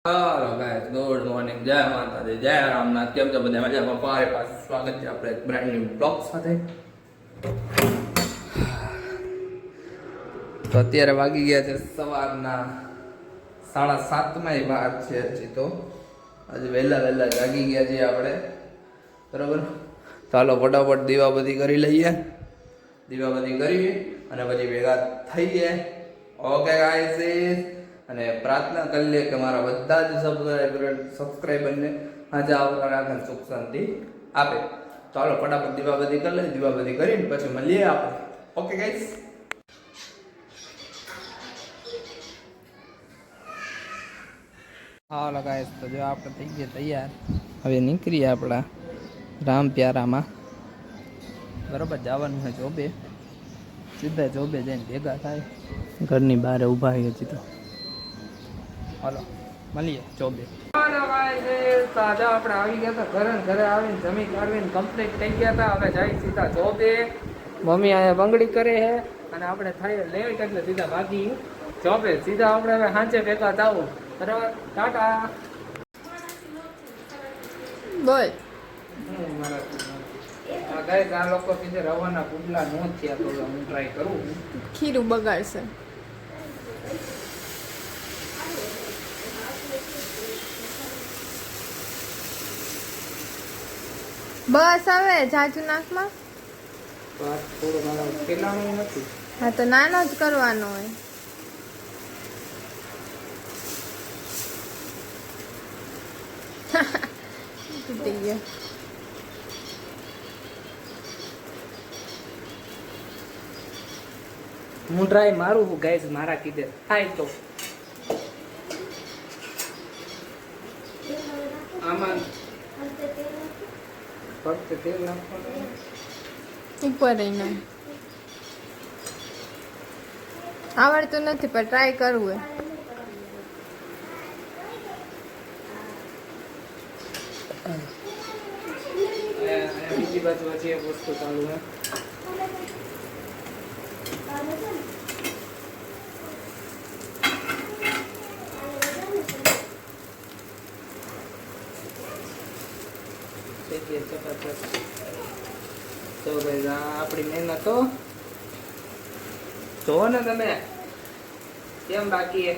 હાલો guys, good morning, જય માતાજી, જય રામનાથ. કેમ છો બધા? મજામાં? પારે પાછું સ્વાગત છે આપણે એક બ્રાન્ડ ન્યુ બ્લોગ સાથે. તો અત્યારે વાગી ગયા છે સવારના 7:30 વાર છે. હજી તો આજે વહેલા જાગી ગયા છીએ આપણે, બરાબર. ચાલો ફટાફટ દીવાબત્તી કરી લઈએ. દીવાબત્તી કરી અને પછી ભેગા થઈએ. ઓકે ગાઈસ, અને પ્રાર્થના કરી લે કે મારા બધા જ સબસ્ક્રાઈબરને આજે આવનાર સુખ શાંતિ આપે. ચાલો ફટાફટ દીવાબત્તી કરી લઈએ. દીવાબત્તી કરીને પછી મળીએ આપણે. Okay guys. હાલો ગાઈસ, તો જો આપણે થઈ ગયા તૈયાર. હવે નીકળીએ આપણા રામ પ્યારામાં, બરોબર. જવાનું છે જોબે. સીધા જોબે જઈને ભેગા થાય. ઘરની બહાર ઊભા છે હજી તો. હાલો મળીએ જોબે. તાજા આપણે આવી ગયા હતા ઘરે. ઘરે આવીને જમી કાઢવીને કમ્પ્લીટ થઈ ગયા હતા. હવે જાય સીધા જોબે. મમ્મી અહીંયા બંગડી કરે છે અને આપણે થાય લેટ એટલે સીધા ભાગી જોબે. સીધા આપણે હવે સાંજે ભેગા થવું, બરાબર. ટાટા. બોલ. આ લોકો કીધે રવાના પુડલા નો થયા તો હું ટ્રાય કરું. ખીરું બગાડશે. બસ હવે જાજુ નાકમાં. થોડો મારા પેલાનું નથી. હા તો નાનો જ કરવાનો હોય. તૂટી ગયો. હું ટ્રાય મારું હું ગાઈસ, મારા કીધે થાય તો. આમાં ફક્ત તેલ નાખવાનું. ઉપર નહીં આવડતું નથી પણ ટ્રાય કરવું બીજી બાજુ હજી એક વસ્તુ ચાલુ હે. તો ભાઈ આપણી મહેનત તો જોવો ને તમે કેમ બાકી હે.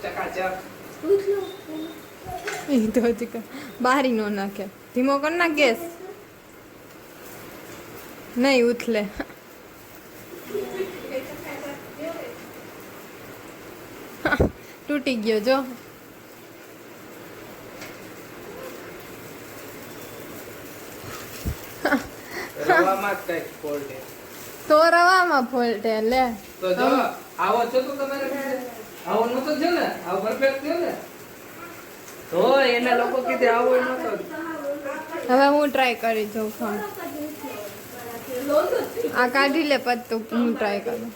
ચકાચક. એ તો હજી બારી નો નાખે. ધીમો કર ના ગેસ. નહીં ઉથલે. તૂટી ગયો જો. રવામાં જ કઈક ફોલ્ટ હે. તો રવામાં ફોલ્ટ લે. તો જો આવો છો તો તમારે આવો નતો છે ને, આવો પરફેક્ટ થયો ને. તો એના લોકો કીધે આવો નતો. હવે હું ટ્રાય કરી જોઉં ખામ. આ કાઢી લે પત્તું, હું ટ્રાય કરું.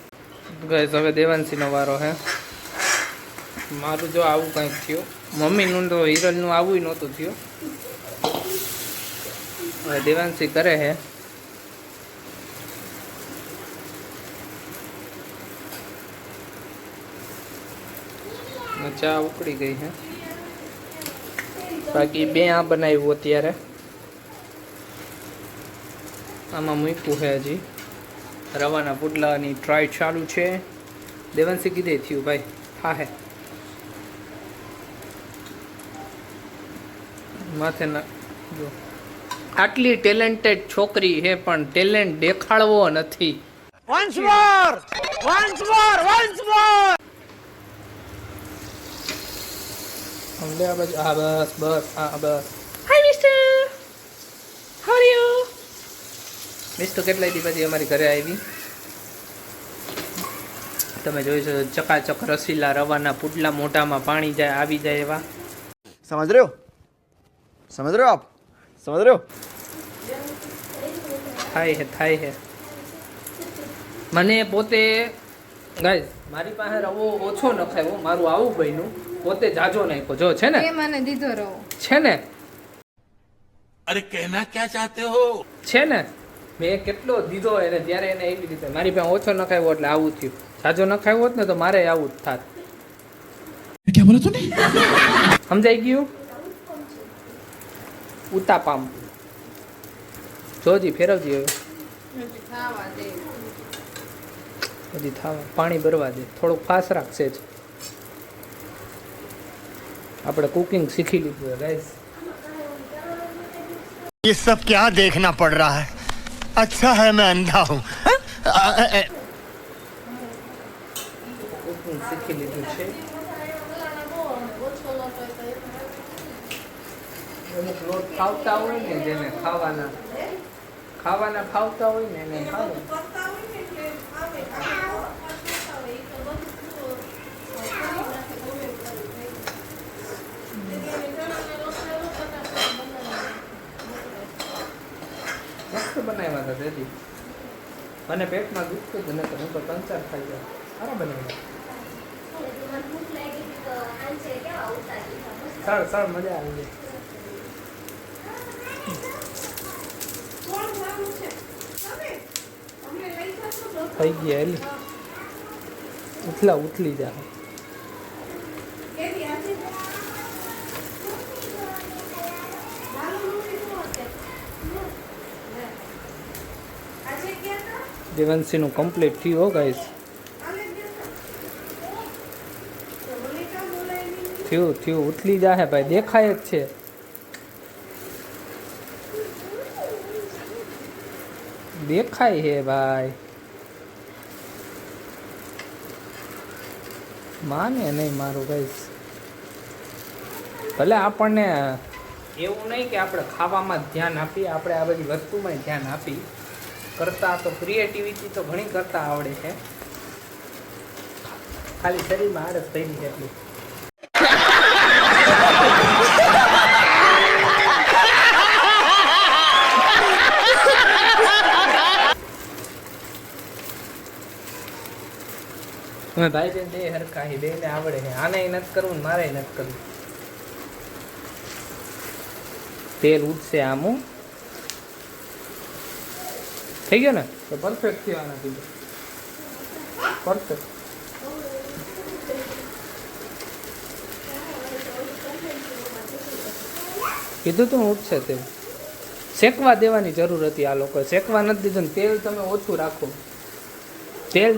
ગાઈસ હવે દેવાંશીનો વારો હે. મારું જો આવું કંઈક થયું. મમ્મીનું તો હિરલનું આવું નહોતું થયું. હવે દેવાંશી કરે હે. ચા ઉકળી ગઈ છે. બાકી બે આ બનાવ્યું અત્યારે. આમાં મૂક્યું છે હજી. રવાના પુડલાની ટ્રાય ચાલુ છે. દેવાંશી કીધે થયું ભાઈ. હા હે માથે ના જો. આટલી ટેલેન્ટેડ છોકરી છે પણ ટેલેન્ટ દેખાડવો નથી. Once more! Once more! Once more! અમને આ બાજુ. હા બસ બસ. હા બસ. Hi mister, how are you? Mister કેટલા દી પછી અમારી ઘરે આવી. તમે જોઈ શકો ચકાચક રસીલા રવાના પુડલા, મોઢામાં પાણી જાય આવી જાય એવા. समझ रहे हो? समझ रहे हो आप? समझ रहे हो? થાય હે. મને પોતે ગાઈસ મારી પાસે રવો ઓછો નખાયો. મારું આવું બન્યું. પોતે જાજો નાખ્યો જો. છે ને એ મને દીધો રહો. છે ને अरे कहना क्या चाहते हो? છે ને મેં કેટલો દીધો એને ત્યારે એને એવી રીતે મારી પાસે ઓછો નખાવ્યો એટલે આવું થયું. જાજો નખાવ્યો હોત ને તો મારે આવું જ થાત. क्या बोला तूने? સમજાઈ ગયું? ઉતાપામ જોજી ફેરવજી હવે ખાવા દે. હજી થાવા પાણી ભરવા દે થોડુંક ફાસ રાખશે જ. આપણે કુકિંગ શીખી લીધું છે ગાઈસ. ये सब क्या देखना पड़ रहा है? अच्छा है मैं अंधा हूँ. કુકિંગ શીખી લીધું છે. અમુક લોટ ખાવતા હોય ને જેને ખાવાના ફાવતા હોય ને એને ખાવે. મસ્ત બનાવ્યા હતા તેથી અને પેટમાં દુખતું જ નતું. હું તો 3-4 ખાઈ ગયા. સારા બનાવ્યા. સાર મજા આવી ગઈ. થઈ ગયા એલી ઉથલી જા. દેવંશીનું કમ્પ્લીટ થયું હો ગાઈસ. થયું ઉથલી જાહે ભાઈ. દેખાય જ છે. દેખાય હે ભાઈ. માને નહીં મારું ગાઈસ. ભલે આપણને એવું નહીં કે આપણે ખાવામાં જ ધ્યાન આપીએ, આપણે આ બધી વસ્તુમાં ધ્યાન આપી કરતા તો ક્રિએટિવિટી તો ઘણી કરતા આવડે છે. ખાલી શરીરમાં આળસ થઈ ગઈ એટલી. અમે ભાઈ બેન બે હરખા હી, બેને આવડે છે. આને નથી કરવું ને મારે નથી કરવું. તેલ ઉઠશે આમું થઈ ગયો ને તો પરફેક્ટ થવાના કીધું. પરફેક્ટ કીધું તું ઉઠશે. તેલ શેકવા દેવાની જરૂર હતી. આ લોકો શેકવા નથી દીધું ને તેલ તમે ઓછું રાખો. તેલ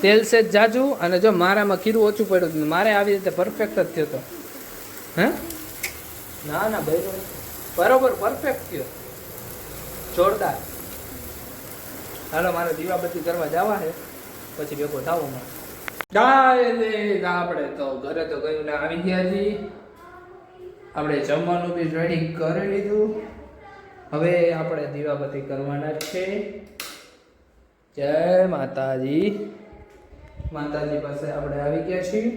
છે જ જાજુ. અને જો મારામાં ખીરું ઓછું પડ્યું મારે આવી રીતે પરફેક્ટ જ થયો હતો. હે ના બરોબર પરફેક્ટ થયો. જોરદાર. હાલો મારે દીવાબત્તી કરવા જવા છે પછી ભેગો થાવું માં. આપણે તો ઘરે તો ગયું ને આવી ગયા જી. આપણે જમવાનું બી રેડી કરી લીધું. હવે આપણે દીવાબત્તી કરવાના છે. જય માતાજી. માતાજી પાસે આપણે આવી ગયા છીએ.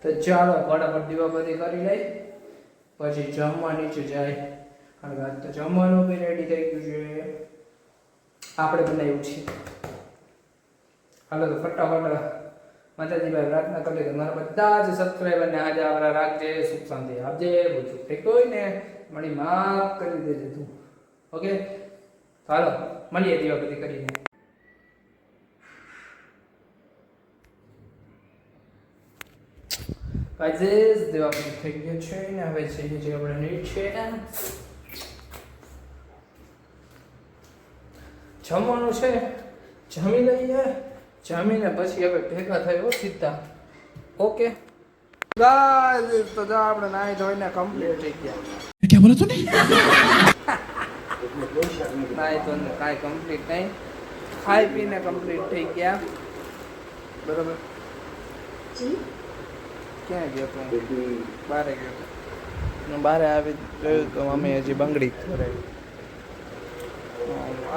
તો ચાલો ફટાફટ દીવાબત્તી કરી લઈ પછી જમવા નીચે જાય. કારણ કે આજ તો જમવાનું બી રેડી થઈ ગયું છે. આપણે બનાવ્યું છે. હાલો તો ફટાફટ માતાજી ભાઈ પ્રાર્થના કરી કે મારા બધા જ સબસ્ક્રાઈબરને આજે આપણા રાખજે, સુખ શાંતિ આપજે. બધું થઈ કોઈ ને મારી માફ કરી દેજે તું. ઓકે હાલો મળીએ દીવાબત્તી કરીને. ગાઈઝ દીવાબત્તી થઈ ગયો છે ને હવે છે જે આપણે નીચે જમવાનું છે. જમી લઈએ. જમીને પછી હવે ભેગા થયો સીધા. ઓકે ગાઈઝ તો જા આપણે નાઈ ધોઈને કમ્પ્લીટ થઈ ગયા. क्या बोला तूने? નાઈ ધોઈને કાંઈ કમ્પ્લીટ નહીં. ખાઈ પીને કમ્પ્લીટ થઈ ગયા. બરોબર. ક્યાં ગયો તો? બારે ગયો તો. બારે આવી જોયું તો મમ્મી હજી બંગડી કરે.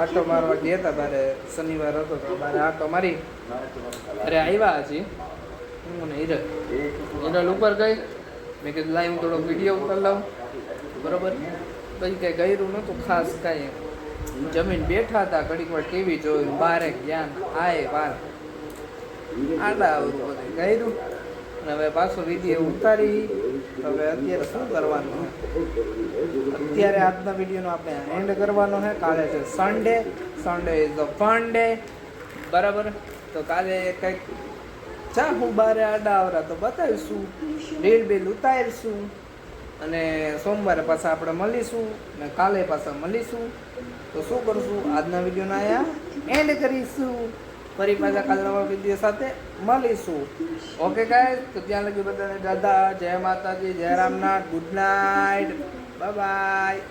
આટો મારવા ગયા હતા બારે. શનિવાર હતો તો બારે આટો મારી અરે આવ્યા હજી. હું ને હિરલ ઉપર ગઈ. મેં કીધું લાઈ હું થોડો વિડીયો ઉતાર લાવું. બરોબર. પછી કંઈ કર્યું નહોતું ખાસ કાંઈ. જમીન બેઠા હતા ઘડીક વાર ટીવી જોયું. બારે જ્ઞાન આય બાર આડા આવડું બધું કર્યું. અને હવે પાછો વિડીયો ઉતારી તો હવે અત્યારે શું કરવાનું છે? અત્યારે આજના વિડીયોનો આપણે એન્ડ કરવાનો છે. કાલે છે Sunday is the fun day, બરાબર. તો કાલે કંઈક હું બારે આડા આવરા તો બતાવીશું, રીલ બીલ ઉતારીશું, અને સોમવારે પાછા આપણે મળીશું ને કાલે પાછા મળીશું. તો શું કરશું, આજના વિડીયોના અહીંયા એન્ડ કરીશું. ફરી પાછા કાલે નવા વિડીયો સાથે મળીશું. ઓકે ગાઈસ, તો ત્યાં લગી બધાને દાદા, જય માતાજી, જય Ramnath, good night, bye bye.